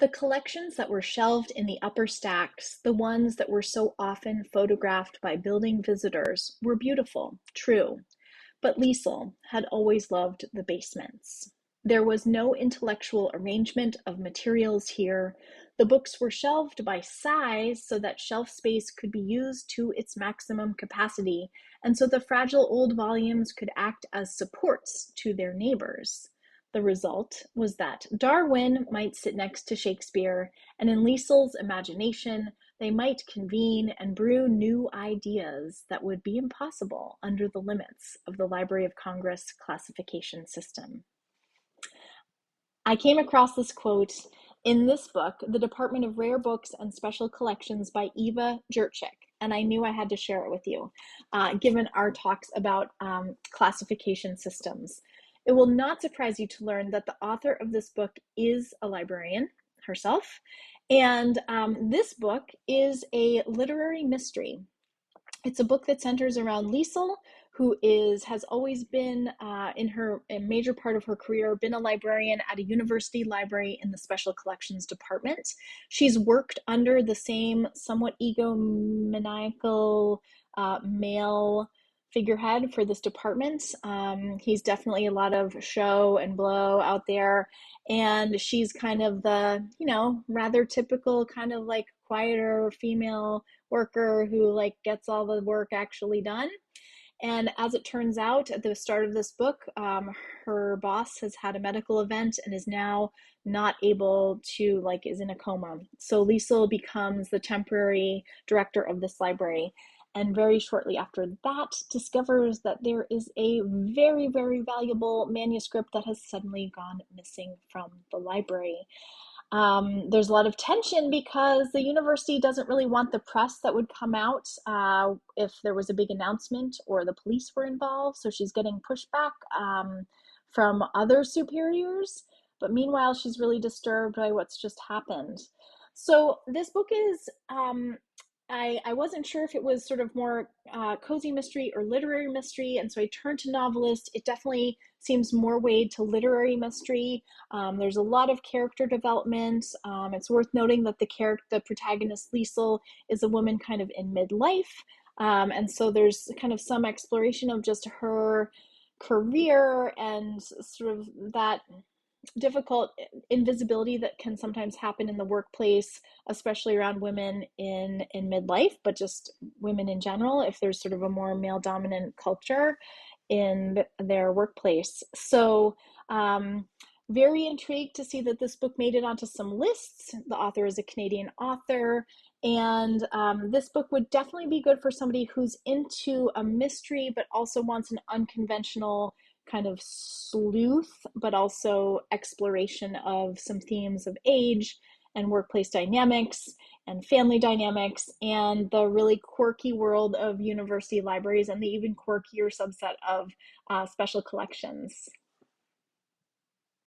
The collections that were shelved in the upper stacks, the ones that were so often photographed by building visitors, were beautiful, true, but Liesel had always loved the basements. There was no intellectual arrangement of materials here. The books were shelved by size so that shelf space could be used to its maximum capacity, and so the fragile old volumes could act as supports to their neighbors. The result was that Darwin might sit next to Shakespeare, and in Liesel's imagination, they might convene and brew new ideas that would be impossible under the limits of the Library of Congress classification system. I came across this quote in this book, The Department of Rare Books and Special Collections by Eva Jurczyk, and I knew I had to share it with you, given our talks about classification systems. It will not surprise you to learn that the author of this book is a librarian herself, and this book is a literary mystery. It's a book that centers around Liesel, who has always been, in a major part of her career, been a librarian at a university library in the special collections department. She's worked under the same somewhat egomaniacal male figurehead for this department. He's definitely a lot of show and blow out there, and she's kind of the, rather typical kind of like quieter female worker who like gets all the work actually done. And as it turns out, at the start of this book, her boss has had a medical event and is now not able to, is in a coma. So Liesel becomes the temporary director of this library. And very shortly after that, discovers that there is a very, very valuable manuscript that has suddenly gone missing from the library. There's a lot of tension because the university doesn't really want the press that would come out if there was a big announcement or the police were involved. So she's getting pushback from other superiors. But meanwhile, she's really disturbed by what's just happened. So this book is, I wasn't sure if it was sort of more cozy mystery or literary mystery, and so I turned to novelist. It definitely seems more weighed to literary mystery. There's a lot of character development. It's worth noting that the protagonist Liesel is a woman kind of in midlife, and so there's kind of some exploration of just her career and sort of that difficult invisibility that can sometimes happen in the workplace, especially around women in midlife, but just women in general, if there's sort of a more male dominant culture in their workplace. So very intrigued to see that this book made it onto some lists. The author is a Canadian author, and this book would definitely be good for somebody who's into a mystery but also wants an unconventional kind of sleuth, but also exploration of some themes of age and workplace dynamics and family dynamics and the really quirky world of university libraries and the even quirkier subset of special collections.